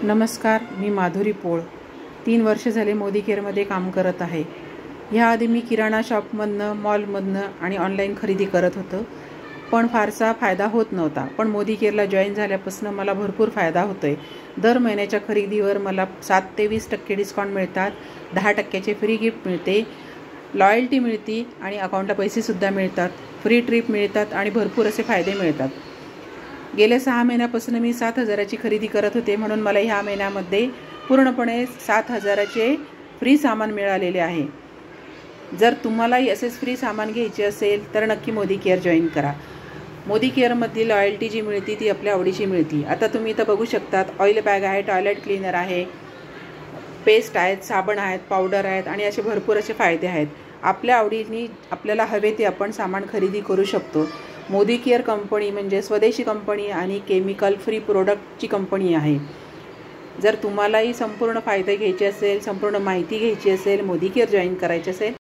नमस्कार, मी माधुरी पोळ 3 वर्ष झाले मोदी केअरमध्ये काम करत आहे। ह्याआधी मी किराणा शॉपमधनं, मॉलमधनं आणि ऑनलाईन खरेदी करत होतो, पण फारसा फायदा होत नव्हता। पण मोदी केअरला जॉईन झाल्यापासून मला भरपूर फायदा होतोय। दर महिन्याच्या खरेदीवर मला 7 ते 20% डिस्काउंट मिळतात, 10% फ्री गिफ्ट मिळते, लॉयल्टी मिळते आणि अकाउंटला पैसेसुद्धा मिळतात, फ्री ट्रिप मिळतात आणि भरपूर असे फायदे मिळतात। गेल्या 6 महिन्यापासून मी 7,000ची खरेदी करत होते, म्हणून मला ह्या महिन्यामध्ये पूर्णपणे 7,000चे फ्री सामान मिळालेले आहे। जर तुम्हालाही असेच फ्री सामान घ्यायचे असेल तर नक्की मोदी केअर जॉईन करा। मोदी केअरमधली लॉयल्टी जी मिळते ती आपल्या आवडीची मिळते। आता तुम्ही इथं बघू शकतात, ऑइल बॅग आहे, टॉयलेट क्लीनर आहे, पेस्ट आहेत, साबण आहेत, पावडर आहेत आणि असे भरपूर असे फायदे आहेत। आपल्या आवडीने आपल्याला हवे ते आपण सामान खरेदी करू शकतो। मोदी केअर कंपनी म्हणजे स्वदेशी कंपनी आणि केमिकल फ्री प्रोडक्टची कंपनी आहे। जर तुम्हालाही संपूर्ण फायदे घ्यायचे असेल, संपूर्ण माहिती घ्यायची असेल, मोदी केअर जॉईन करायचे असेल